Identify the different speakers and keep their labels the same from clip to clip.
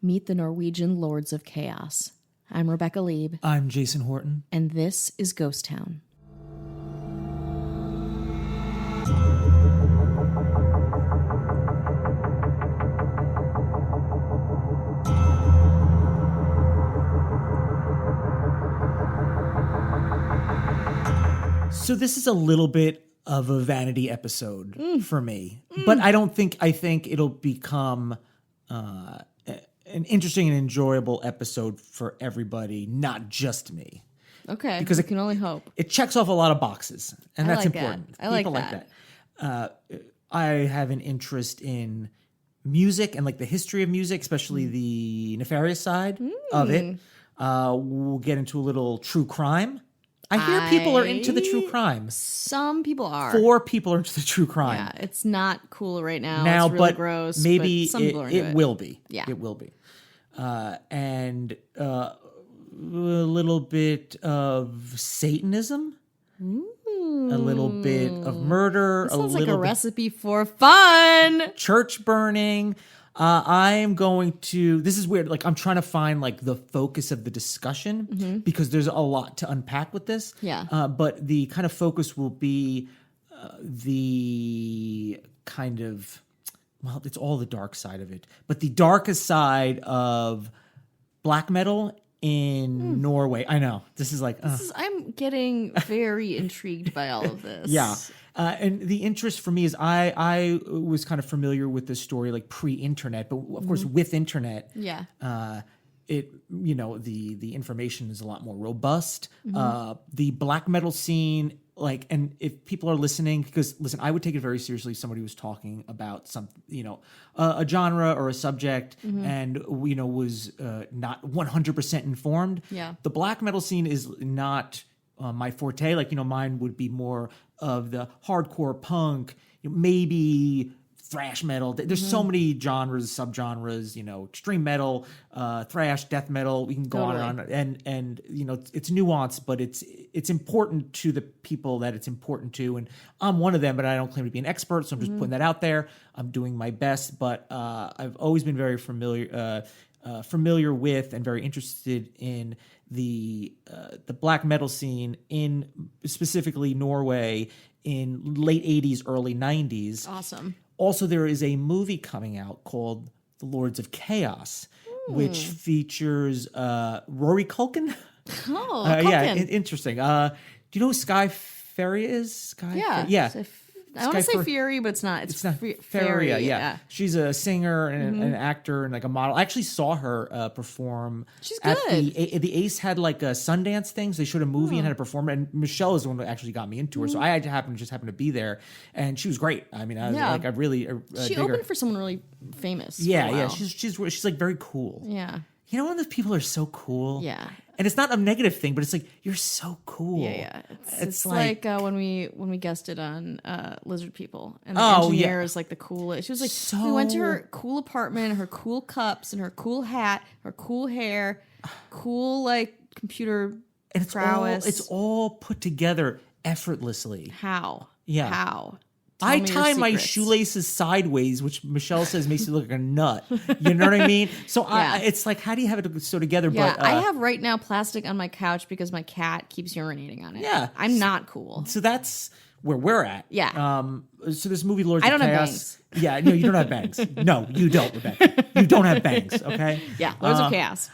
Speaker 1: Meet the Norwegian Lords of Chaos. I'm Rebecca Lieb.
Speaker 2: I'm Jason Horton.
Speaker 1: And this is Ghost Town.
Speaker 2: So this is a little bit of a vanity episode for me, but I think it'll become an interesting and enjoyable episode for everybody, not just me.
Speaker 1: Okay,
Speaker 2: because
Speaker 1: I can only hope.
Speaker 2: It checks off a lot of boxes, and that's
Speaker 1: like
Speaker 2: important.
Speaker 1: that. I like
Speaker 2: People
Speaker 1: that.
Speaker 2: I have an interest in music and like the history of music, especially the nefarious side of it. We'll get into a little true crime. I hear people are into the true crime.
Speaker 1: Some people are.
Speaker 2: 4 people are into the true crime.
Speaker 1: Yeah, it's not cool right now. It's really gross.
Speaker 2: Maybe
Speaker 1: but some people are into
Speaker 2: it will be.
Speaker 1: Yeah.
Speaker 2: It will be. And a little bit of Satanism. A little bit of murder.
Speaker 1: Sounds like a recipe for fun.
Speaker 2: Church burning. I'm going to, this is weird, like I'm trying to find like the focus of the discussion because there's a lot to unpack with this.
Speaker 1: Yeah.
Speaker 2: But the kind of focus will be the kind of, well, it's all the dark side of it, but the darkest side of black metal in Norway. I know, this is like,
Speaker 1: I'm getting very intrigued by all of this.
Speaker 2: Yeah. And the interest for me is I was kind of familiar with this story like pre-internet, but of course with internet, the information is a lot more robust. The black metal scene, like, and if people are listening, because listen, I would take it very seriously if somebody was talking about some, a genre or a subject and, was not 100% informed.
Speaker 1: Yeah.
Speaker 2: The black metal scene is not my forte. Like, mine would be more of the hardcore punk, maybe thrash metal. There's so many genres, subgenres, extreme metal, thrash, death metal. We can go on and on. And it's nuanced, but it's important to the people that it's important to. And I'm one of them, but I don't claim to be an expert, so I'm just putting that out there. I'm doing my best, but I've always been very familiar with and very interested in the black metal scene in specifically Norway in late 80s, early 90s.
Speaker 1: Awesome.
Speaker 2: Also, there is a movie coming out called The Lords of Chaos, which features Rory Culkin.
Speaker 1: Oh, Culkin.
Speaker 2: Yeah, interesting. Do you know who Sky Ferry is? Yeah.
Speaker 1: I want to say Fury, but it's not. It's not
Speaker 2: Faria. Yeah. She's a singer and an actor and like a model. I actually saw her perform.
Speaker 1: She's
Speaker 2: at
Speaker 1: good.
Speaker 2: The Ace had like a Sundance things. They showed a movie and had a performer. And Michelle is the one that actually got me into her. So I happened to be there, and she was great. I mean, I really
Speaker 1: she
Speaker 2: dig
Speaker 1: opened
Speaker 2: her.
Speaker 1: for someone really famous.
Speaker 2: Yeah,
Speaker 1: for a while.
Speaker 2: She's like very cool.
Speaker 1: Yeah.
Speaker 2: When those people are so cool.
Speaker 1: Yeah.
Speaker 2: And it's not a negative thing, but it's like, you're so cool.
Speaker 1: Yeah. It's like when we guested on Lizard People, and the engineer is like the coolest. She was like, we went to her cool apartment, her cool cups, and her cool hat, her cool hair, cool like computer
Speaker 2: and
Speaker 1: prowess.
Speaker 2: It's all put together effortlessly.
Speaker 1: How?
Speaker 2: Yeah.
Speaker 1: How?
Speaker 2: I tie my shoelaces sideways, which Michelle says makes you look like a nut. You know what I mean? So it's like, how do you have it so together?
Speaker 1: Yeah,
Speaker 2: but
Speaker 1: I have right now plastic on my couch because my cat keeps urinating on it.
Speaker 2: Yeah.
Speaker 1: I'm not cool.
Speaker 2: So that's where we're at.
Speaker 1: Yeah.
Speaker 2: So this movie, Lords
Speaker 1: I
Speaker 2: of
Speaker 1: don't have
Speaker 2: Chaos. Yeah, no, you don't have bangs. No, you don't, Rebecca. You don't have bangs, okay?
Speaker 1: Yeah, Lords of Chaos.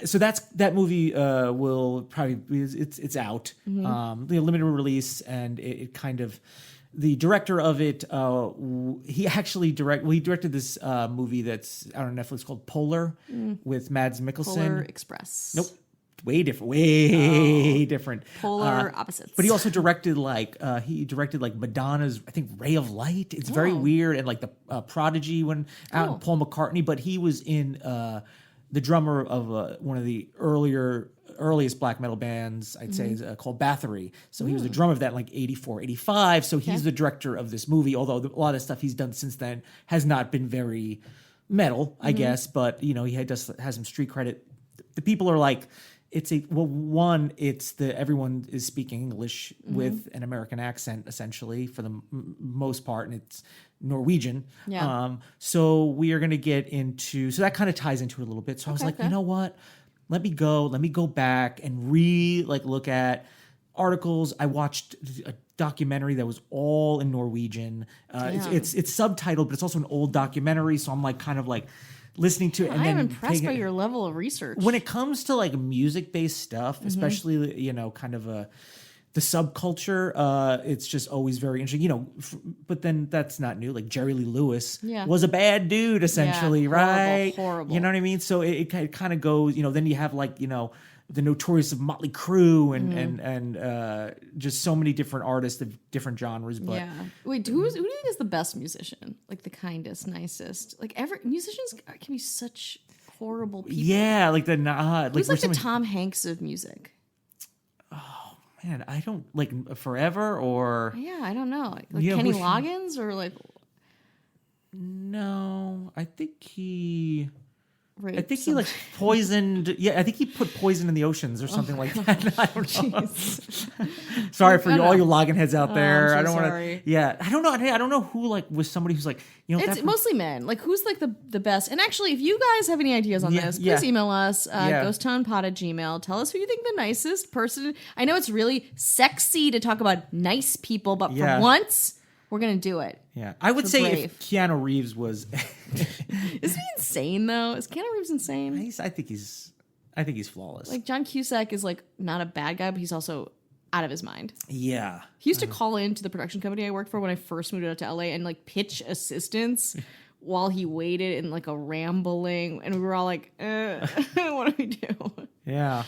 Speaker 2: So that movie will probably be, it's out. The limited release, and it kind of, the director of it, he directed this movie that's out on Netflix called Polar with Mads Mikkelsen.
Speaker 1: Polar Express.
Speaker 2: Nope. Way different.
Speaker 1: Polar opposites.
Speaker 2: But he also directed Madonna's, I think, Ray of Light. It's very weird. And like the Prodigy went out, and Paul McCartney. But he was in the drummer of one of the earliest black metal bands, I'd say, is called Bathory. So he was the drummer of that in like 84, 85. So he's the director of this movie, although a lot of stuff he's done since then has not been very metal, I guess. But, he has some street credit. The people are like, everyone is speaking English with an American accent essentially for the most part, and it's Norwegian.
Speaker 1: Yeah.
Speaker 2: So we are going to get into, so that kind of ties into it a little bit. So I was like, you know what? Let me go back and look at articles. I watched a documentary that was all in Norwegian. It's subtitled, but it's also an old documentary. So I'm like kind of like listening to it. And
Speaker 1: I am
Speaker 2: then
Speaker 1: impressed by your level of research.
Speaker 2: when it comes to like music based stuff, especially, kind of the subculture, it's just always very interesting, but then that's not new. Like Jerry Lee Lewis was a bad dude essentially, right?
Speaker 1: Horrible.
Speaker 2: You know what I mean? So it kind of goes, then you have like, the Notorious of Motley Crue and just so many different artists of different genres. But
Speaker 1: wait, who do you think is the best musician? Like the kindest, nicest? Like musicians can be such horrible people.
Speaker 2: Yeah, like
Speaker 1: who's like the Tom Hanks of music?
Speaker 2: Oh man, I don't like Forever or
Speaker 1: I don't know. Like Kenny Loggins or like.
Speaker 2: No, I think he
Speaker 1: raped
Speaker 2: like poisoned. Yeah, I think he put poison in the oceans or something like that. I don't know. Sorry for all you login heads out there.
Speaker 1: I'm so
Speaker 2: I don't want
Speaker 1: sorry.
Speaker 2: to. Yeah, I don't know. I don't know who was somebody who's like
Speaker 1: It's mostly men. Like who's like the best? And actually, if you guys have any ideas on this, please email us ghosttownpod@gmail.com. Tell us who you think the nicest person. I know it's really sexy to talk about nice people, but for once. We're going to do it.
Speaker 2: Yeah. I would say if Keanu Reeves was...
Speaker 1: Isn't he insane, though? Is Keanu Reeves insane?
Speaker 2: I think he's flawless.
Speaker 1: Like, John Cusack is, like, not a bad guy, but he's also out of his mind.
Speaker 2: Yeah.
Speaker 1: He used to call into the production company I worked for when I first moved out to LA and, like, pitch assistance while he waited in, like, a rambling... And we were all like, what do we do?
Speaker 2: Yeah.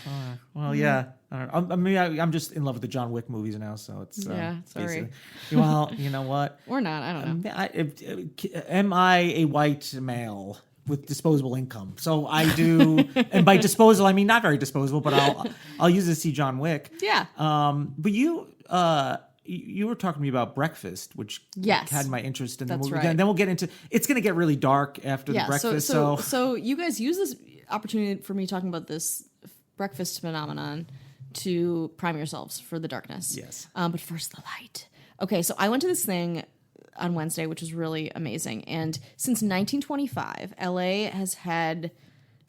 Speaker 2: Well, yeah. I don't know. I'm just in love with the John Wick movies now, so it's
Speaker 1: sorry.
Speaker 2: basically. Well, you know what?
Speaker 1: Or not. I don't know.
Speaker 2: Am I a white male with disposable income? So I do, and by disposal I mean not very disposable, but I'll use it to see John Wick.
Speaker 1: Yeah.
Speaker 2: But you were talking to me about Breakfast, which had my interest in the movie.
Speaker 1: Right.
Speaker 2: Then we'll get into. It's going to get really dark after the Breakfast.
Speaker 1: So you guys use this opportunity for me talking about this breakfast phenomenon to prime yourselves for the darkness.
Speaker 2: Yes.
Speaker 1: But first, the light. Okay, so I went to this thing on Wednesday, which was really amazing. And since 1925, LA has had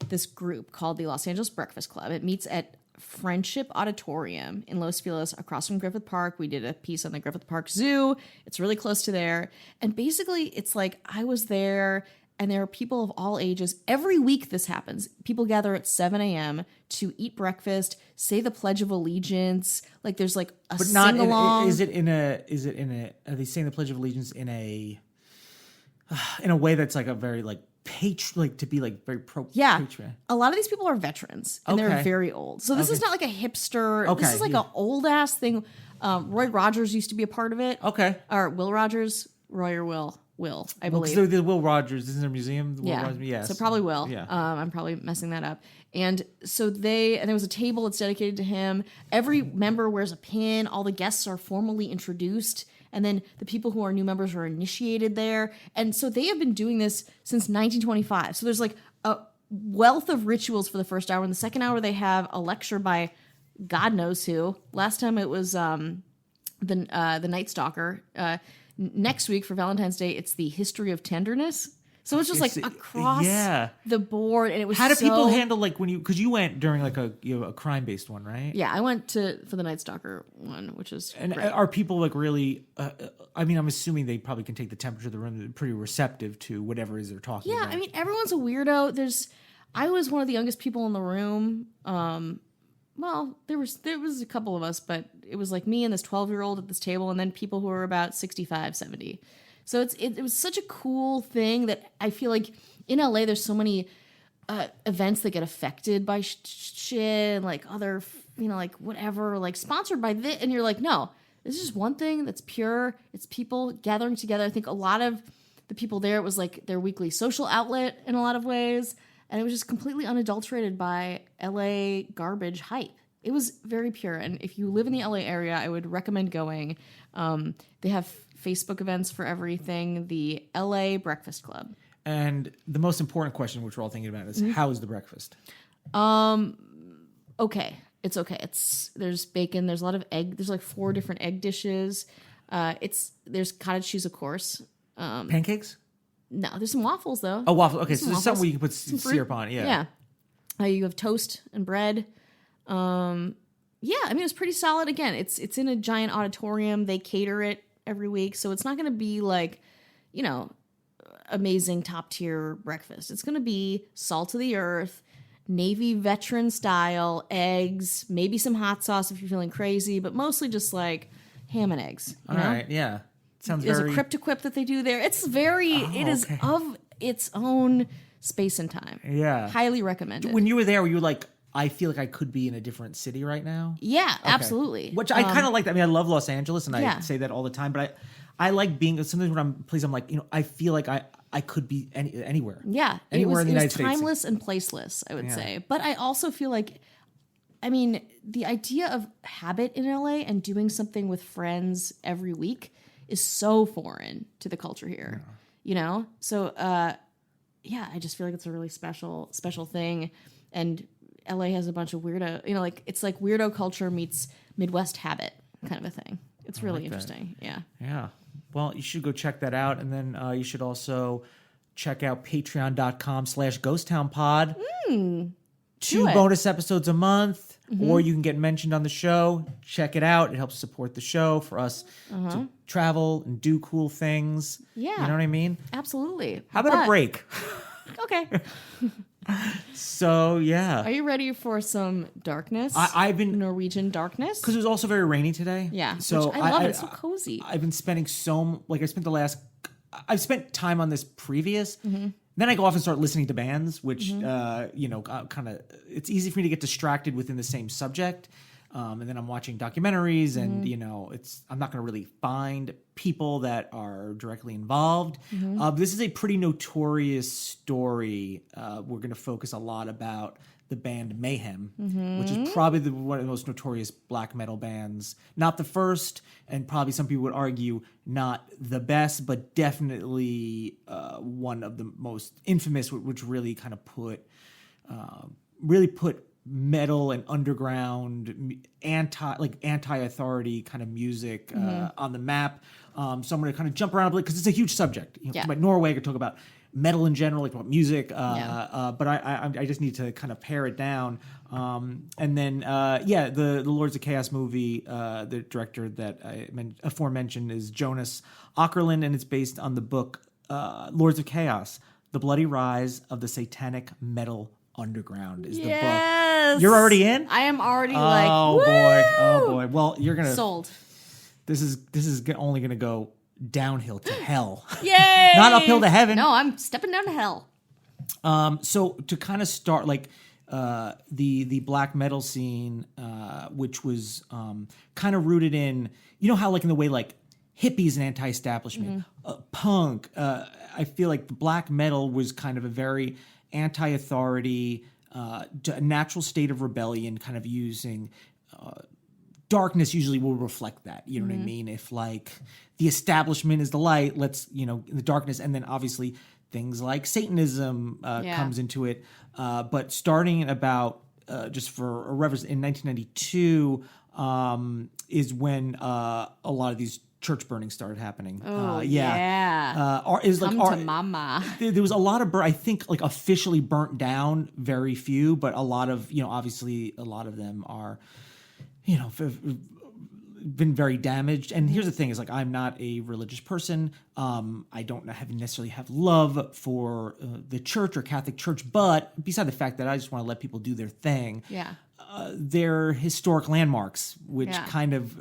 Speaker 1: this group called the Los Angeles Breakfast Club. It meets at Friendship Auditorium in Los Feliz across from Griffith Park. We did a piece on the Griffith Park Zoo. It's really close to there. And basically, it's like I was there... And there are people of all ages. Every week this happens. People gather at 7 a.m. to eat breakfast, say the Pledge of Allegiance. Like there's like a sing-along.
Speaker 2: Is it in a? Are they saying the Pledge of Allegiance in a way that's like a very like to be like very pro?
Speaker 1: Yeah.
Speaker 2: Patriot?
Speaker 1: A lot of these people are veterans and they're very old. So this is not like a hipster.
Speaker 2: Okay.
Speaker 1: This is like an old ass thing. Roy Rogers used to be a part of it.
Speaker 2: Okay.
Speaker 1: Or Will Rogers, Roy or Will, I believe.
Speaker 2: So the Will Rogers, isn't there a museum?
Speaker 1: Yes. So probably Will.
Speaker 2: Yeah.
Speaker 1: I'm probably messing that up. And so there was a table that's dedicated to him. Every member wears a pin. All the guests are formally introduced. And then the people who are new members are initiated there. And so they have been doing this since 1925. So there's like a wealth of rituals for the first hour. In the second hour, they have a lecture by God knows who. Last time it was the Night Stalker. Next week for Valentine's Day, it's the history of tenderness. So it's just like across the board, and it was.
Speaker 2: How do people handle like when because you went during like a crime based one, right?
Speaker 1: Yeah, I went for the Night Stalker one, which is
Speaker 2: and
Speaker 1: great.
Speaker 2: Are people like really? I mean, I'm assuming they probably can take the temperature of the room. They're pretty receptive to whatever it is they're talking about.
Speaker 1: Yeah, I mean, everyone's a weirdo. I was one of the youngest people in the room. Well, there was a couple of us, but it was like me and this 12-year-old at this table, and then people who were about 65, 70. So it was such a cool thing that I feel like in LA there's so many events that get affected by shit and like other, like whatever, like sponsored by this, and you're like, no, this is just one thing that's pure. It's people gathering together. I think a lot of the people there, it was like their weekly social outlet in a lot of ways. And it was just completely unadulterated by LA garbage hype. It was very pure. And if you live in the LA area, I would recommend going. They have Facebook events for everything. The LA Breakfast Club.
Speaker 2: And the most important question, which we're all thinking about, is how is the breakfast?
Speaker 1: okay. It's okay. There's bacon. There's a lot of egg. There's like 4 different egg dishes. There's cottage cheese, of course.
Speaker 2: Pancakes?
Speaker 1: No, there's some waffles though.
Speaker 2: Oh, waffles. Okay, so there's
Speaker 1: waffles.
Speaker 2: something where you can put syrup on it. Yeah.
Speaker 1: Yeah. You have toast and bread. Yeah, I mean, it's pretty solid. Again, it's in a giant auditorium. They cater it every week, so it's not going to be like, amazing top tier breakfast. It's going to be salt of the earth, Navy veteran style, eggs, maybe some hot sauce if you're feeling crazy, but mostly just like ham and eggs.
Speaker 2: All right, yeah. Sounds
Speaker 1: There's
Speaker 2: very...
Speaker 1: a crypto-quip that they do there. It's very, it is of its own space and time.
Speaker 2: Yeah.
Speaker 1: Highly recommended.
Speaker 2: When you were there, were you like, I feel like I could be in a different city right now?
Speaker 1: Yeah, absolutely.
Speaker 2: Which I kind of like that. I mean, I love Los Angeles, and I say that all the time, but I like being, sometimes when I'm pleased, I'm like, I feel like I could be anywhere.
Speaker 1: Yeah.
Speaker 2: Anywhere in the United States.
Speaker 1: It was timeless and placeless, I would say. But I also feel like, I mean, the idea of habit in LA and doing something with friends every week is so foreign to the culture here, So, I just feel like it's a really special thing. And LA has a bunch of weirdo, it's like weirdo culture meets Midwest habit kind of a thing. It's really interesting. Yeah.
Speaker 2: Yeah. Well, you should go check that out. And then you should also check out patreon.com/ghosttownpod. 2 bonus episodes a month, or you can get mentioned on the show. Check it out. It helps support the show for us to travel and do cool things.
Speaker 1: Yeah.
Speaker 2: You know what I mean?
Speaker 1: Absolutely.
Speaker 2: How about a break?
Speaker 1: Okay.
Speaker 2: So, yeah.
Speaker 1: Are you ready for some darkness?
Speaker 2: I've been...
Speaker 1: Norwegian darkness?
Speaker 2: Because it was also very rainy today.
Speaker 1: Yeah.
Speaker 2: So
Speaker 1: which I love it. It's so cozy.
Speaker 2: I've been spending I've spent time on this previous. Then I go off and start listening to bands, which, kind of, it's easy for me to get distracted within the same subject. And then I'm watching documentaries and, I'm not going to really find people that are directly involved. This is a pretty notorious story. We're going to focus a lot about the band Mayhem, which is probably one of the most notorious black metal bands. Not the first, and probably some people would argue not the best, but definitely one of the most infamous, which really kind of put metal and underground anti-authority kind of music on the map. So I'm going to kind of jump around a bit because it's a huge subject. Talk about Norway, I could talk about metal in general, like about music, but I just need to kind of pare it down. And then, the Lords of Chaos movie, the director that I aforementioned is Jonas Åkerlund, and it's based on the book Lords of Chaos, The Bloody Rise of the Satanic Metal Underground is the book. You're already in?
Speaker 1: I am already
Speaker 2: Oh boy. Well, you're going to...
Speaker 1: Sold.
Speaker 2: This is only going to go downhill to hell.
Speaker 1: Yay!
Speaker 2: Not uphill to heaven.
Speaker 1: No, I'm stepping down to hell.
Speaker 2: So to kind of start, like, the black metal scene, which was kind of rooted in, how like in the way like hippies and anti-establishment, punk. I feel like the black metal was kind of a very anti-authority, a natural state of rebellion, kind of using darkness usually will reflect that. You know what I mean? If like the establishment is the light, let's, in the darkness. And then obviously things like Satanism comes into it. But starting about, just for a reference, in 1992 is when a lot of these church burnings started happening.
Speaker 1: Oh, it was
Speaker 2: like
Speaker 1: to mama.
Speaker 2: There was a lot of I think like officially burnt down, very few, but a lot of, obviously a lot of them are, been very damaged. And here's the thing is like, I'm not a religious person. I don't necessarily have love for the church or Catholic Church, but beside the fact that I just want to let people do their thing.
Speaker 1: Yeah.
Speaker 2: They're historic landmarks, which kind of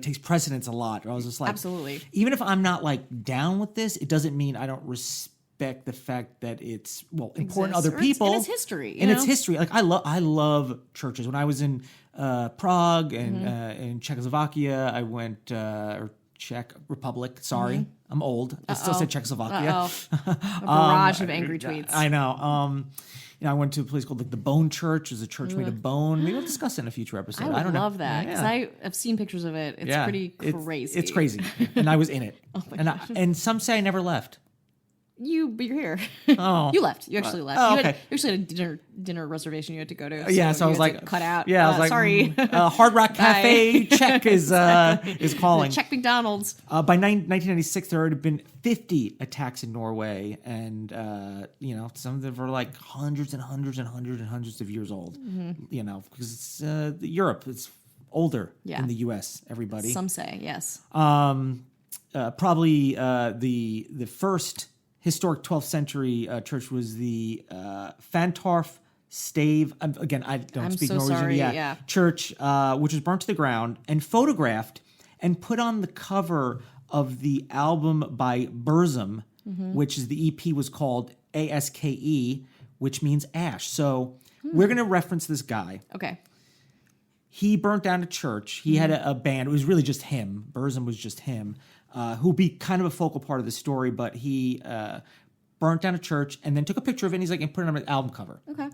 Speaker 2: takes precedence a lot. I was just like,
Speaker 1: absolutely.
Speaker 2: Even if I'm not like down with this, it doesn't mean I don't respect the fact that it's important to other people.
Speaker 1: And it's history.
Speaker 2: It's history. Like I love churches. When I was in Prague and in Czechoslovakia, I went or Czech Republic. Sorry, I'm old. I still said Czechoslovakia.
Speaker 1: A barrage of angry tweets.
Speaker 2: I know. I went to a place called like the Bone Church. It's a church made of bone. Maybe we'll discuss it in a future episode.
Speaker 1: I
Speaker 2: don't know.
Speaker 1: love that because I've seen pictures of it. It's pretty crazy.
Speaker 2: It's crazy, and I was in it.
Speaker 1: Oh my gosh.
Speaker 2: And some say I never left.
Speaker 1: but you're here.
Speaker 2: Oh.
Speaker 1: You left. You actually left.
Speaker 2: Oh,
Speaker 1: You
Speaker 2: okay.
Speaker 1: actually had a dinner reservation you had to go to.
Speaker 2: Yeah, so I was
Speaker 1: you had
Speaker 2: like,
Speaker 1: to cut out.
Speaker 2: Yeah, I was like,
Speaker 1: sorry.
Speaker 2: Hard Rock Cafe check is calling.
Speaker 1: Check McDonald's.
Speaker 2: By 1996, there had been 50 attacks in Norway, and some of them were like hundreds and hundreds and hundreds and hundreds of years old. Because it's Europe, it's older than the U.S. Everybody,
Speaker 1: some say yes.
Speaker 2: Probably the first historic 12th century church was the Fantorf Stave. Again, I don't speak
Speaker 1: so
Speaker 2: Norwegian.
Speaker 1: sorry,
Speaker 2: Church, which was burnt to the ground and photographed and put on the cover of the album by Burzum, which is the EP was called ASKE, which means ash. So we're going to reference this guy.
Speaker 1: Okay.
Speaker 2: He burnt down a church. He had a band. It was really just him. Burzum was just him, who'd be kind of a focal part of the story. But he burnt down a church and then took a picture of it. And he's like, and put it on an album cover.
Speaker 1: Okay.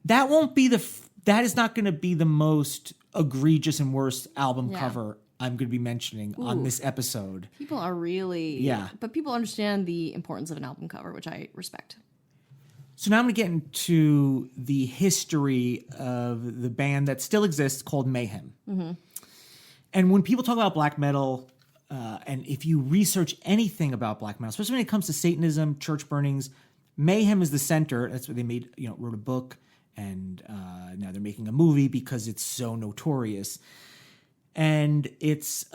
Speaker 2: That won't be that is not going to be the most egregious and worst album cover I'm going to be mentioning on this episode.
Speaker 1: People are really but people understand the importance of an album cover, which I respect.
Speaker 2: So now I'm going to get into the history of the band that still exists called Mayhem. And when people talk about black metal, and if you research anything about black metal, especially when it comes to Satanism, church burnings, Mayhem is the center. That's what they made, wrote a book, and now they're making a movie because it's so notorious. And it's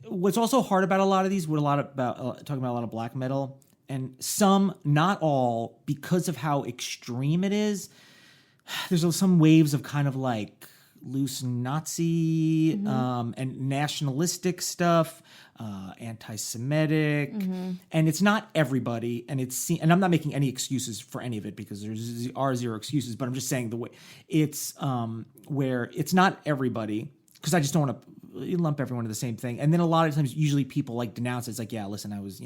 Speaker 2: what's also hard about a lot of these, talking about a lot of black metal, and some, not all, because of how extreme it is, there's some waves of kind of like loose Nazi and nationalistic stuff, anti-Semitic, and it's not everybody, and I'm not making any excuses for any of it because there are zero excuses, but I'm just saying the way it's where it's not everybody, because I just don't want to lump everyone into the same thing. And then a lot of times, usually people like denounce it. It's like, yeah, listen, I was,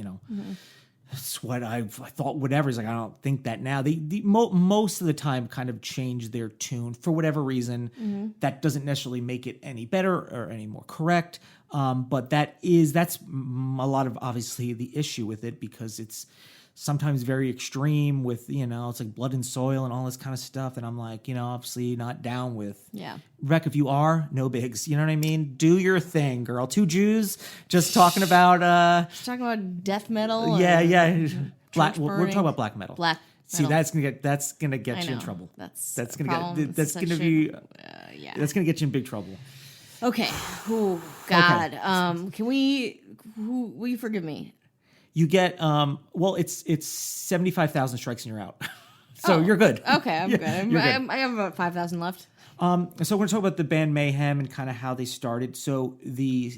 Speaker 2: that's what I thought, whatever. It's like, I don't think that now. Most of the time kind of change their tune for whatever reason. That doesn't necessarily make it any better or any more correct. But that's a lot of, obviously, the issue with it, because it's sometimes very extreme with, it's like blood and soil and all this kind of stuff. And I'm like, obviously not down with.
Speaker 1: Yeah.
Speaker 2: Rec, if you are, no bigs. You know what I mean? Do your thing, girl. Two Jews just talking about
Speaker 1: death metal.
Speaker 2: Yeah. We're talking
Speaker 1: burning.
Speaker 2: about black metal. See, that's gonna get you in trouble. That's gonna get you in big trouble.
Speaker 1: Okay. Oh God. Okay. Will you forgive me?
Speaker 2: You get it's 75,000 strikes and you're out. So you're good.
Speaker 1: Okay, I'm good. I have about 5,000 left.
Speaker 2: So we're going to talk about the band Mayhem and kind of how they started. So the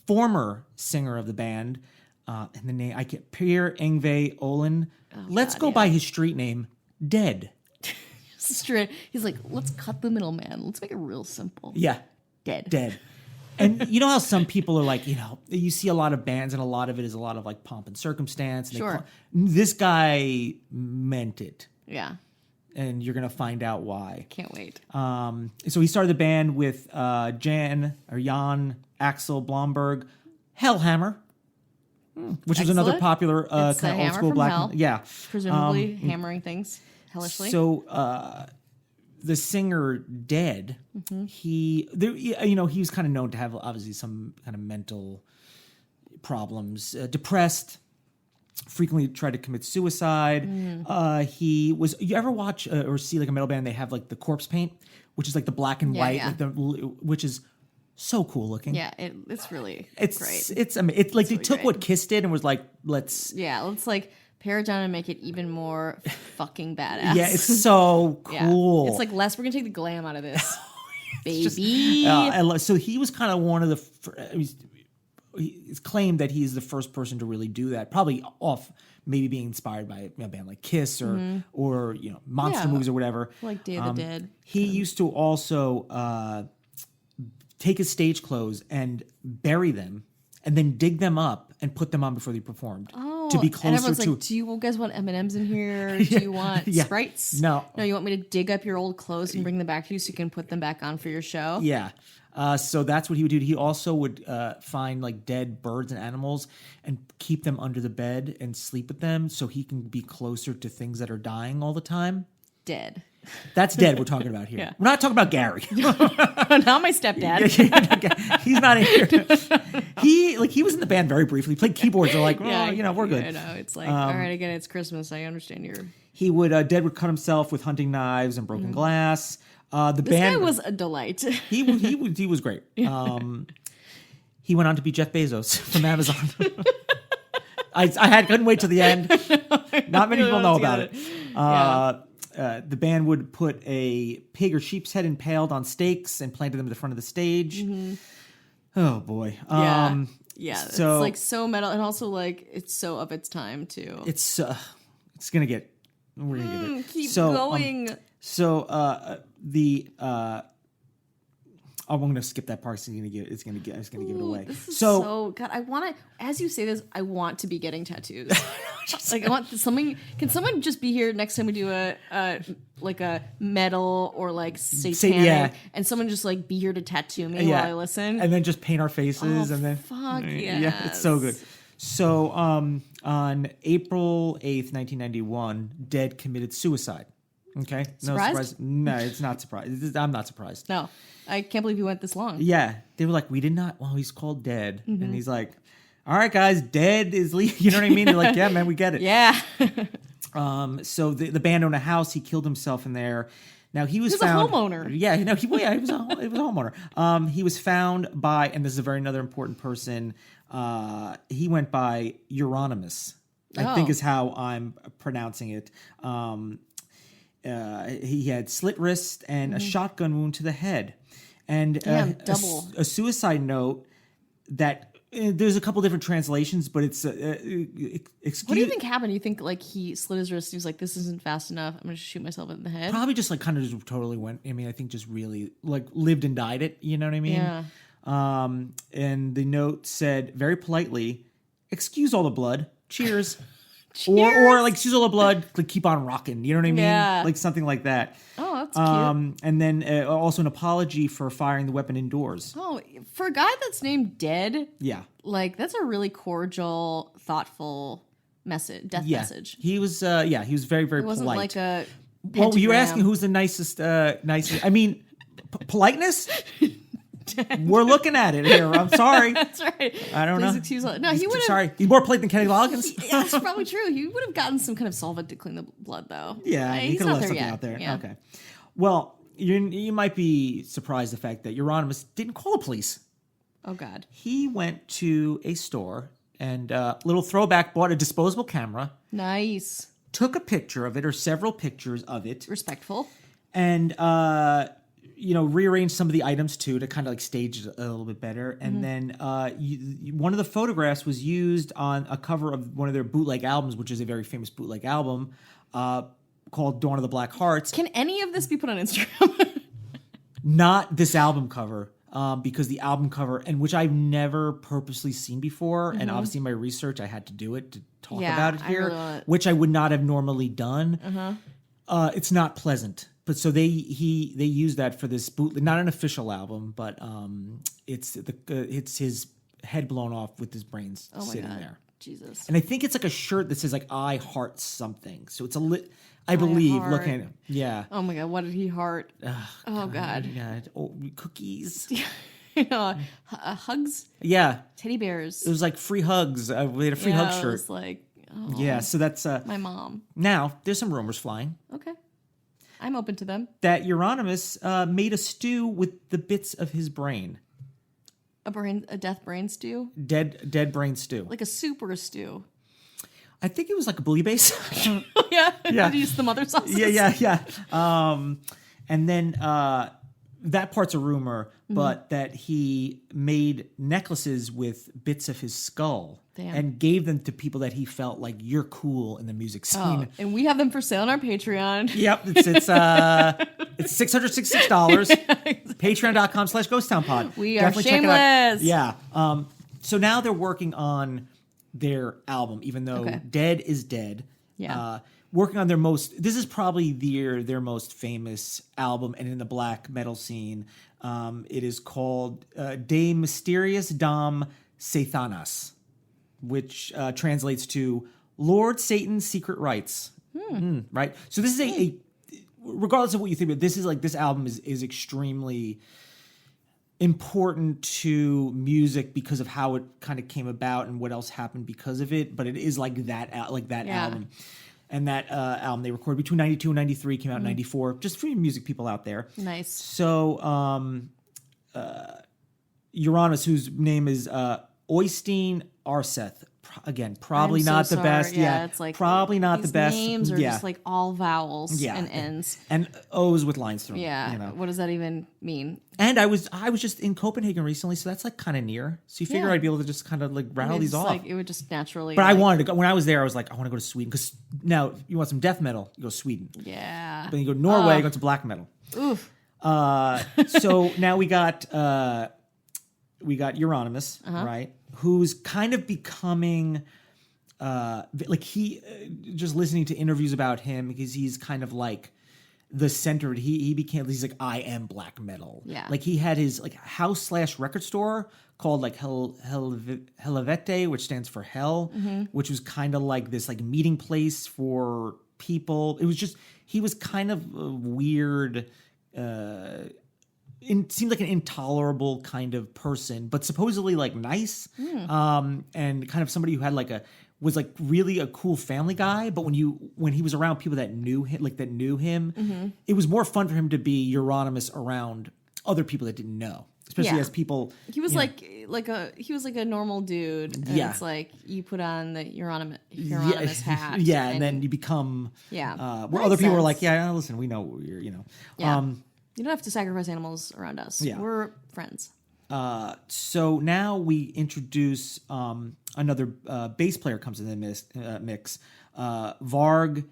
Speaker 2: former singer of the band, and the name I get Per Yngve Olin. Let's go by his street name, Dead.
Speaker 1: He's like, let's cut the middleman. Let's make it real simple.
Speaker 2: Yeah, Dead. And you know how some people are like, you see a lot of bands and a lot of it is a lot of like pomp and circumstance. And
Speaker 1: sure.
Speaker 2: This guy meant it.
Speaker 1: Yeah.
Speaker 2: And you're going to find out why.
Speaker 1: Can't wait.
Speaker 2: So he started the band with Jan Axel Blomberg, Hellhammer, which was another popular kind of old school black metal. Yeah.
Speaker 1: Presumably hammering things hellishly.
Speaker 2: So the singer Dead, he was kind of known to have obviously some kind of mental problems, depressed, frequently tried to commit suicide. You ever watch or see like a metal band? They have like the corpse paint, which is like the black and white, which is so cool looking.
Speaker 1: Yeah, it's really
Speaker 2: great. It's like they took what Kiss did and was like, let's
Speaker 1: like pare it down and make it even more fucking badass.
Speaker 2: Yeah, it's so cool.
Speaker 1: Yeah. It's like we're gonna take the glam out of this,
Speaker 2: baby. So he was kind of one of the. He's claimed that he's the first person to really do that. Probably off maybe being inspired by a band like Kiss or monster movies or whatever.
Speaker 1: Like Day of the Dead.
Speaker 2: He used to also take his stage clothes and bury them, and then dig them up and put them on before they performed. To be closer
Speaker 1: and everyone's
Speaker 2: to.
Speaker 1: Like, do you guys want M&Ms in here? Do you want Sprites?
Speaker 2: No.
Speaker 1: You want me to dig up your old clothes and bring them back to you so you can put them back on for your show?
Speaker 2: Yeah. So that's what he would do. He also would find like dead birds and animals and keep them under the bed and sleep with them so he can be closer to things that are dying all the time.
Speaker 1: Dead.
Speaker 2: That's dead we're talking about here.
Speaker 1: Yeah.
Speaker 2: We're not talking about Gary.
Speaker 1: Not my stepdad.
Speaker 2: He's not in here. He was in the band very briefly. He played keyboards. They're like, we're good.
Speaker 1: I know. It's like, all right, again, it's Christmas. I understand your...
Speaker 2: He would, Dead would cut himself with hunting knives and broken glass. This
Speaker 1: guy was a delight.
Speaker 2: He was great. He went on to be Jeff Bezos from Amazon. Couldn't wait to the end. Not many people know about it. The band would put a pig or sheep's head impaled on stakes and planted them at the front of the stage. Mm-hmm. Oh boy.
Speaker 1: So, it's like so metal, and also like it's so of its time too.
Speaker 2: It's gonna get. We're gonna get it.
Speaker 1: Keep going.
Speaker 2: I'm gonna skip that part. It's gonna give it away.
Speaker 1: This is so God. I want to. As you say this, I want to be getting tattoos. Like I want something. Can someone just be here next time we do a metal or like satanic, and someone just like be here to tattoo me while I listen,
Speaker 2: and then just paint our faces, and then
Speaker 1: fuck
Speaker 2: yeah, it's so good. So on April 8th, 1991, Dead committed suicide. Okay,
Speaker 1: Surprised?
Speaker 2: No, it's not surprised. I'm not surprised.
Speaker 1: No, I can't believe he went this long.
Speaker 2: Yeah, they were like, we did not. Well, he's called Dead, and he's like, all right, guys, Dead is leaving. You know what I mean? They're like, yeah, man, we get it.
Speaker 1: Yeah.
Speaker 2: So the band owned a house. He killed himself in there. Now he was
Speaker 1: found, a homeowner.
Speaker 2: Yeah, he was a homeowner. He was found by, and this is a very another important person. He went by Euronymous, I think is how I'm pronouncing it. He had slit wrist and a shotgun wound to the head, and a suicide note that. There's a couple different translations, but it's
Speaker 1: What do you think happened? You think like he slit his wrist? He was like, "This isn't fast enough. I'm going to shoot myself in the head."
Speaker 2: Probably just like kind of just totally went. I mean, I think just really like lived and died it. You know what I mean?
Speaker 1: Yeah.
Speaker 2: And the note said very politely, "Excuse all the blood. Cheers."
Speaker 1: Cheers.
Speaker 2: Or like excuse all the blood. Like keep on rocking. You know what I mean?
Speaker 1: Yeah.
Speaker 2: Like something like that.
Speaker 1: Oh, that's cute.
Speaker 2: And then also an apology for firing the weapon indoors.
Speaker 1: Oh, for a guy that's named Dead.
Speaker 2: Yeah.
Speaker 1: Like that's a really cordial, thoughtful message.
Speaker 2: He was he was very, very
Speaker 1: it wasn't
Speaker 2: polite.
Speaker 1: like a
Speaker 2: Well, you were asking who's the nicest I mean, politeness? We're looking at it here. I'm sorry.
Speaker 1: That's right.
Speaker 2: I don't know.
Speaker 1: Excuse me. No, he would have.
Speaker 2: Sorry, he's more polite than Kenny Loggins.
Speaker 1: That's probably true. He would have gotten some kind of solvent to clean the blood, though.
Speaker 2: Yeah, he
Speaker 1: he's
Speaker 2: could have
Speaker 1: not
Speaker 2: left
Speaker 1: there
Speaker 2: something
Speaker 1: yet.
Speaker 2: out there.
Speaker 1: Yeah.
Speaker 2: Okay. Well, you might be surprised the fact that Euronymous didn't call the police.
Speaker 1: Oh God.
Speaker 2: He went to a store and little throwback bought a disposable camera.
Speaker 1: Nice.
Speaker 2: Took a picture of it or several pictures of it.
Speaker 1: Respectful.
Speaker 2: And rearranged some of the items too to kind of like stage it a little bit better. And then one of the photographs was used on a cover of one of their bootleg albums, which is a very famous bootleg album called Dawn of the Black Hearts.
Speaker 1: Can any of this be put on Instagram?
Speaker 2: Not this album cover, because the album cover, and which I've never purposely seen before, and obviously in my research I had to do it to talk about it here, which I would not have normally done. It's not pleasant. But so they use that for this bootleg, not an official album, but it's his head blown off with his brains sitting there.
Speaker 1: Jesus.
Speaker 2: And I think it's like a shirt that says like "I heart something." So it's I believe. Looking at him, yeah.
Speaker 1: Oh my God, what did he heart? Oh God.
Speaker 2: Cookies.
Speaker 1: Hugs.
Speaker 2: Yeah.
Speaker 1: Teddy bears.
Speaker 2: It was like free hugs. We had a free hug shirt.
Speaker 1: It was like. Oh,
Speaker 2: yeah. So that's
Speaker 1: my mom.
Speaker 2: Now there's some rumors flying.
Speaker 1: Okay. I'm open to them.
Speaker 2: That Euronymous made a stew with the bits of his brain.
Speaker 1: A death brain stew?
Speaker 2: Dead brain stew.
Speaker 1: Like a soup or a stew?
Speaker 2: I think it was like a bouillabaisse.
Speaker 1: Yeah. Did you use the mother sauces?
Speaker 2: Yeah. And then that part's a rumor, but that he made necklaces with bits of his skull.
Speaker 1: Damn.
Speaker 2: And gave them to people that he felt like you're cool in the music scene.
Speaker 1: Oh, and we have them for sale on our Patreon.
Speaker 2: Yep, it's $666. Patreon.com/GhostTownPod.
Speaker 1: We are shameless.
Speaker 2: Yeah. So now they're working on their album, even though Dead is Dead.
Speaker 1: Yeah.
Speaker 2: working on this is probably their most famous album, and in the black metal scene, it is called De Mysterious Dom Satanas, which translates to Lord Satan's Secret Rites. Right? So this is a regardless of what you think, but this album is extremely important to music because of how it kind of came about and what else happened because of it. But it is like that album. And that album they recorded between 92 and 93, came out in 94, just for you music people out there.
Speaker 1: Nice.
Speaker 2: So Uranus, whose name is Oystein Arseth. Again, probably not the best.
Speaker 1: Yeah, it's like
Speaker 2: probably not the best.
Speaker 1: Names are just like all vowels and ends.
Speaker 2: And O's with lines through them.
Speaker 1: Yeah. What does that even mean?
Speaker 2: And I was just in Copenhagen recently, so that's like kind of near. So you figure I'd be able to just kind of like rattle these off.
Speaker 1: Like it would just naturally.
Speaker 2: But I wanted to go. When I was there, I was like, I want to go to Sweden, because now you want some death metal, you go to Sweden.
Speaker 1: Yeah.
Speaker 2: Then you go to Norway, you go to black metal.
Speaker 1: Oof.
Speaker 2: So now we got Euronymous, right? Who's kind of becoming like just listening to interviews about him, because he's kind of like the center. He's like, I am black metal.
Speaker 1: Yeah.
Speaker 2: Like he had his like house/record store called like Helvete, which stands for hell, which was kind of like this like meeting place for people. It was just, he was kind of a weird, seemed like an intolerable kind of person, but supposedly like nice, and kind of somebody who had was like really a cool family guy. But when he was around people that knew him, it was more fun for him to be Euronymous around other people that didn't know, especially as people.
Speaker 1: He was he was like a normal dude. And it's like you put on the Euronymous hat.
Speaker 2: Yeah, and then you become where other people are like, listen, we know you're,
Speaker 1: you don't have to sacrifice animals around us.
Speaker 2: Yeah.
Speaker 1: We're friends.
Speaker 2: So now we introduce another bass player comes in the mix. Varg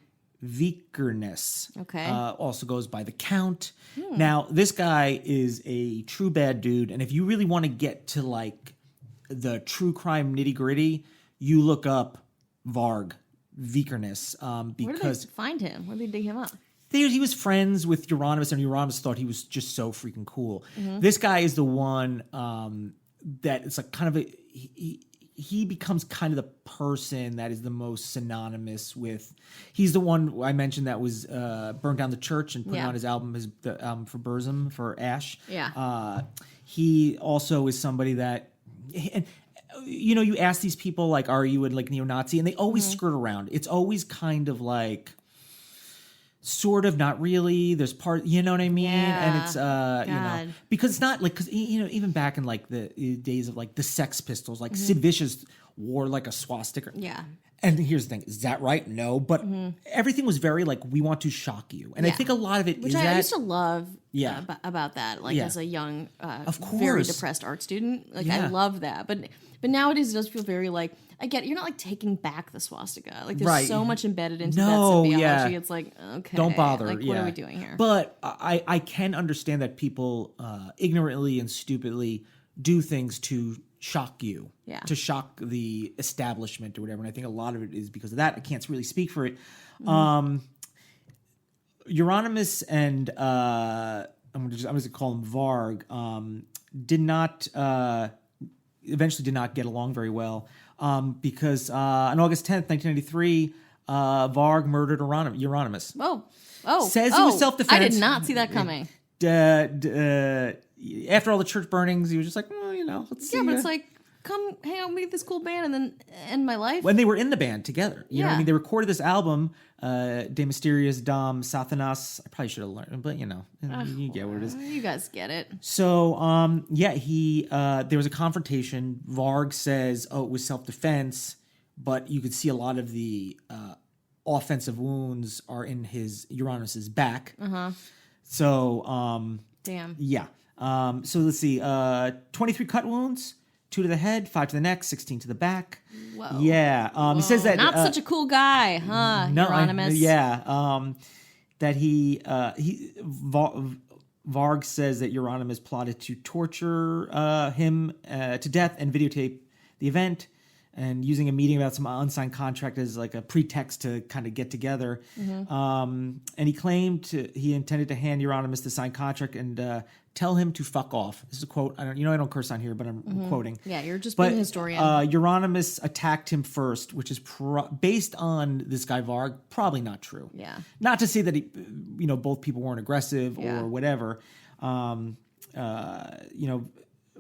Speaker 2: Vikernes.
Speaker 1: Okay.
Speaker 2: Also goes by the Count. Now, this guy is a true bad dude, and if you really want to get to like the true crime nitty gritty, you look up Varg Vikernes. Because
Speaker 1: where did they find him? Where did they dig him up?
Speaker 2: He was friends with Euronymous, and Euronymous thought he was just so freaking cool. This guy is the one that it's like kind of he becomes kind of the person that is the most synonymous with. He's the one I mentioned that was burned down the church and put on his album, the album for Burzum, for Ash.
Speaker 1: Yeah.
Speaker 2: He also is somebody that, and you ask these people like, are you a like neo-Nazi? And they always skirt around. It's always kind of like, sort of, not really. There's part, you know what I mean? And it's, because it's not like, because, even back in like the days of like the Sex Pistols, like Sid Vicious wore like a swastika.
Speaker 1: Yeah.
Speaker 2: And here's the thing, is that right? No, but everything was very like, we want to shock you. And I think a lot of it
Speaker 1: Which I used to love about that, like as a young,
Speaker 2: of course,
Speaker 1: very depressed art student. Like I love that. But nowadays it does feel very like, I get it. You're not like taking back the swastika. Like there's so much embedded into that symbiology. Yeah. It's like, okay,
Speaker 2: don't bother.
Speaker 1: Like what are we doing here?
Speaker 2: But I can understand that people ignorantly and stupidly do things to shock you, to shock the establishment or whatever. And I think a lot of it is because of that. I can't really speak for it. Euronymous and I'm going to call him Varg, eventually did not get along very well. Because on August 10th, 1993, Varg murdered Euronymous. Says he was self-defense.
Speaker 1: I did not see that coming.
Speaker 2: After all the church burnings, he was just like, let's see.
Speaker 1: Yeah, but it's like, come hang out with this cool band and then end my life.
Speaker 2: When they were in the band together. You know what I mean? They recorded this album, De Mysterious Dom Satanas. I probably should have learned, but you get what it is.
Speaker 1: You guys get it.
Speaker 2: So, there was a confrontation. Varg says, it was self-defense, but you could see a lot of the offensive wounds are in his Euronymous' back. So,
Speaker 1: damn.
Speaker 2: Yeah. So let's see. 23 cut wounds. 2 to the head, 5 to the neck, 16 to the back.
Speaker 1: Whoa.
Speaker 2: Yeah. He says that
Speaker 1: not such a cool guy, huh?
Speaker 2: No,
Speaker 1: Euronymous.
Speaker 2: That Varg says that Euronymous plotted to torture him to death and videotape the event. and using a meeting about some unsigned contract as like a pretext to kind of get together. And he claimed he intended to hand Euronymous the signed contract and tell him to fuck off. This is a quote. I don't curse on here, but I'm quoting.
Speaker 1: Yeah, you're just being a historian.
Speaker 2: Euronymous attacked him first, which is based on this guy Varg, probably not true.
Speaker 1: Yeah.
Speaker 2: Not to say that both people weren't aggressive or whatever.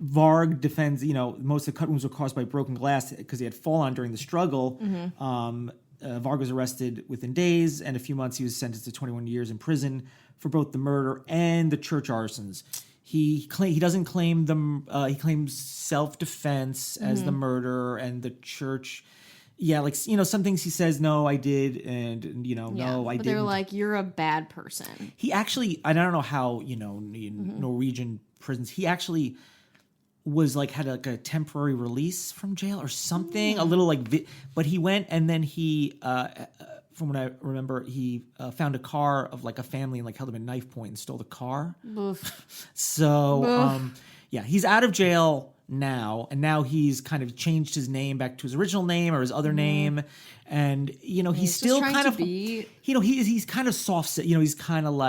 Speaker 2: Varg defends, most of the cut wounds were caused by broken glass because he had fallen during the struggle. Varg was arrested within days, and a few months he was sentenced to 21 years in prison for both the murder and the church arsons. He doesn't claim them. He claims self-defense as the murder, and the church. Yeah, some things he says, no, I did, and no, I didn't.
Speaker 1: But they're like, you're a bad person.
Speaker 2: He actually, I don't know how, Norwegian prisons, he actually was had a temporary release from jail or something, a little but he went and then he, from what I remember, he found a car of a family and held him at knife point and stole the car.
Speaker 1: Oof.
Speaker 2: So, he's out of jail now, and now he's kind of changed his name back to his original name or his other name, and he's still kind of he's kind of soft, he's kind of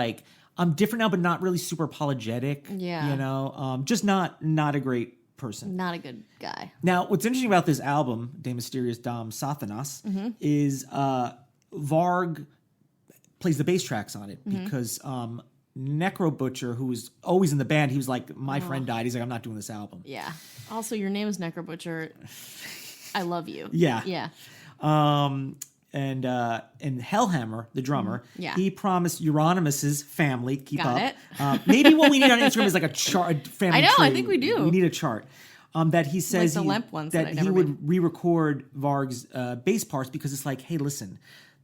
Speaker 2: I'm different now, but not really super apologetic.
Speaker 1: Yeah.
Speaker 2: Just not a great person.
Speaker 1: Not a good guy. Now,
Speaker 2: what's interesting about this album, De Mysterious Dom Satanas, is Varg plays the bass tracks on it because Necro Butcher, who was always in the band, he was like, my friend died. He's like, I'm not doing this album.
Speaker 1: Yeah. Also, your name is Necro Butcher. I love you.
Speaker 2: Yeah.
Speaker 1: Yeah.
Speaker 2: And Hellhammer, the drummer,
Speaker 1: Yeah.
Speaker 2: he promised Euronymous' family keep
Speaker 1: Got
Speaker 2: up.
Speaker 1: it.
Speaker 2: Maybe what we need on Instagram is a chart, a family
Speaker 1: I know,
Speaker 2: tree.
Speaker 1: I think we do.
Speaker 2: We need a chart. That he says
Speaker 1: the Lemp ones
Speaker 2: that
Speaker 1: that I
Speaker 2: he
Speaker 1: never
Speaker 2: would
Speaker 1: made.
Speaker 2: re-record Varg's bass parts because it's hey, listen,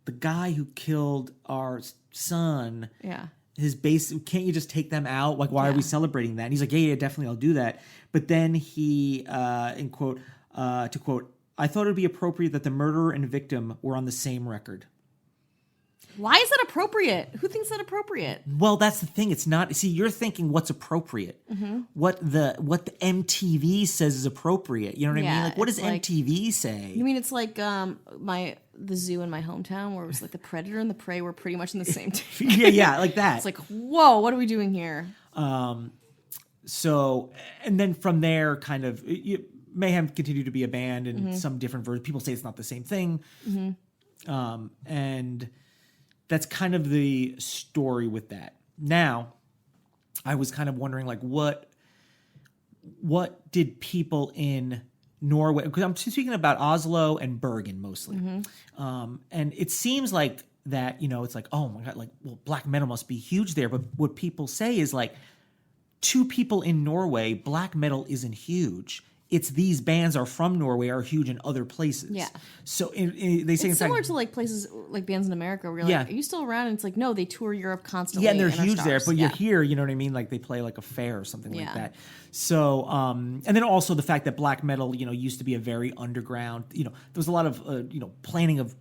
Speaker 2: the guy who killed our son,
Speaker 1: Yeah.
Speaker 2: his bass, can't you just take them out? Why are we celebrating that? And he's like, yeah, definitely, I'll do that. But then he, to quote, I thought it would be appropriate that the murderer and victim were on the same record.
Speaker 1: Why is that appropriate? Who thinks that appropriate?
Speaker 2: Well, that's the thing. It's not. See, you're thinking what's appropriate. What the MTV says is appropriate. You know what I mean? What does MTV say?
Speaker 1: You mean it's like the zoo in my hometown where it was the predator and the prey were pretty much in the same team.
Speaker 2: yeah, like that.
Speaker 1: It's whoa, what are we doing here?
Speaker 2: So, and then from there, kind of, Mayhem continued to be a band and some different versions. People say it's not the same thing. And that's kind of the story with that. Now, I was kind of wondering, what did people in Norway, because I'm speaking about Oslo and Bergen mostly. And it seems like that, it's oh my God, well, black metal must be huge there. But what people say is to people in Norway, black metal isn't huge. It's these bands are from Norway, are huge in other places.
Speaker 1: Yeah.
Speaker 2: So they say
Speaker 1: it's similar to places like bands in America where you're are you still around? And it's no, they tour Europe constantly.
Speaker 2: Yeah, and they're huge there, but you're here, you know what I mean? They play a fair or something like that. So, and then also the fact that black metal, used to be a very underground, there was a lot of, planning of,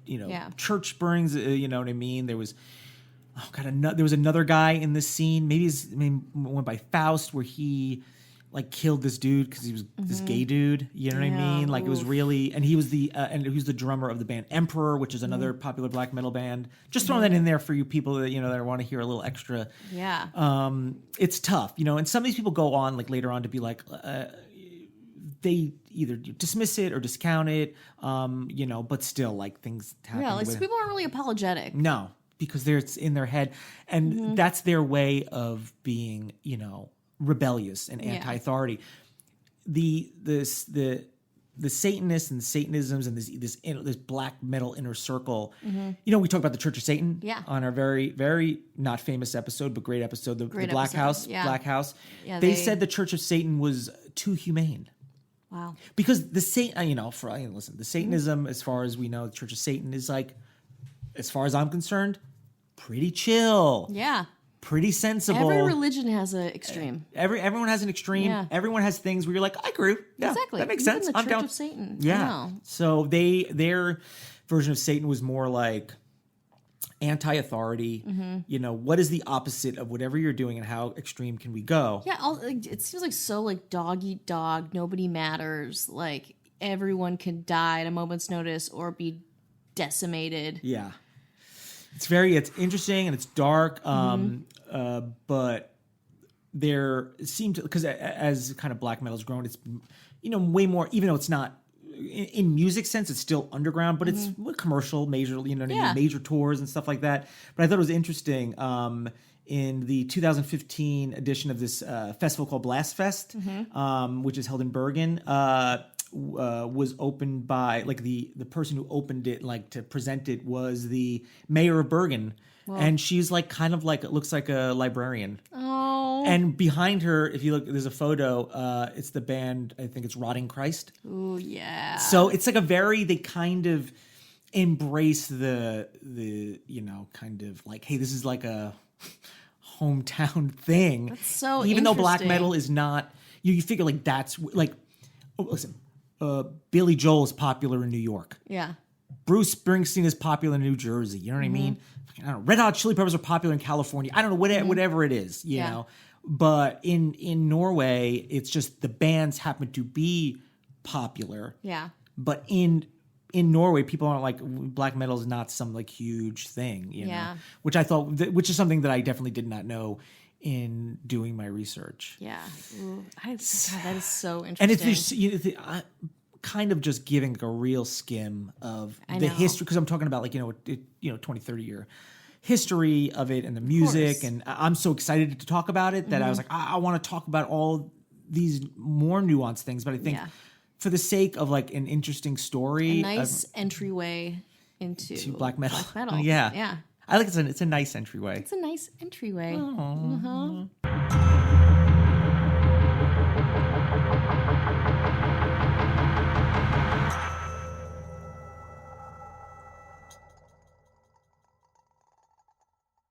Speaker 2: church burnings, you know what I mean? There was, there was another guy in this scene, maybe his name went by Faust, where he killed this dude because he was this gay dude. You know what I mean? It was really, and he was the drummer of the band Emperor, which is another popular black metal band. Just throwing that in there for you people that that want to hear a little extra.
Speaker 1: Yeah.
Speaker 2: It's tough, and some of these people go on later on to be they either dismiss it or discount it, but still things happen.
Speaker 1: Yeah, some people aren't really apologetic.
Speaker 2: No, because it's in their head, and that's their way of being, rebellious and anti-authority. The Satanists and Satanisms and this black metal inner circle. We talk about the Church of Satan on our very, very not famous episode, but great episode, the Black House. Black House. Yeah, they said the Church of Satan was too humane.
Speaker 1: Wow.
Speaker 2: Because the the Satanism, as far as we know, the Church of Satan is as far as I'm concerned, pretty chill.
Speaker 1: Yeah.
Speaker 2: Pretty sensible.
Speaker 1: Every religion has an extreme.
Speaker 2: Everyone has an extreme. Yeah. Everyone has things where you're I agree. Yeah,
Speaker 1: exactly.
Speaker 2: That makes
Speaker 1: Even
Speaker 2: sense.
Speaker 1: the
Speaker 2: I'm
Speaker 1: Church
Speaker 2: down.
Speaker 1: of Satan.
Speaker 2: Yeah. So their version of Satan was more anti-authority. What is the opposite of whatever you're doing, and how extreme can we go?
Speaker 1: Yeah. It seems so dog eat dog. Nobody matters. everyone can die at a moment's notice or be decimated.
Speaker 2: Yeah. It's interesting and it's dark. But there seemed to, because as kind of black metal's grown, it's, way more, even though it's not in music sense, it's still underground, but it's commercial, major, major tours and stuff like that. But I thought it was interesting. In the 2015 edition of this festival called Blast Fest, which is held in Bergen, was opened by the person who opened it, to present it, was the mayor of Bergen. Whoa. And she's it looks like a librarian.
Speaker 1: Oh.
Speaker 2: And behind her, if you look, there's a photo. It's the band. I think it's Rotting Christ.
Speaker 1: Oh yeah.
Speaker 2: So it's they kind of embrace the kind of hey, this is like a hometown thing.
Speaker 1: That's so
Speaker 2: even though black metal is not, you figure that's listen, Billy Joel is popular in New York.
Speaker 1: Yeah.
Speaker 2: Bruce Springsteen is popular in New Jersey. You know what I mean? I don't know. Red Hot Chili Peppers are popular in California. I don't know, whatever it is, you know. But in Norway, it's just the bands happen to be popular.
Speaker 1: Yeah.
Speaker 2: But in Norway, people aren't black metal is not some huge thing, you know. Which I thought, which is something that I definitely did not know in doing my research.
Speaker 1: Yeah. Ooh, God, that is so interesting.
Speaker 2: And if there's kind of just giving a real skim of the history, because I'm talking about 20, 30 year history of it and the music, and I'm so excited to talk about it that I was I want to talk about all these more nuanced things, but I think for the sake of an interesting story,
Speaker 1: a nice entryway into
Speaker 2: black metal.
Speaker 1: Black metal.
Speaker 2: Yeah. I it's a nice entryway.
Speaker 1: It's a nice entryway.
Speaker 2: Oh.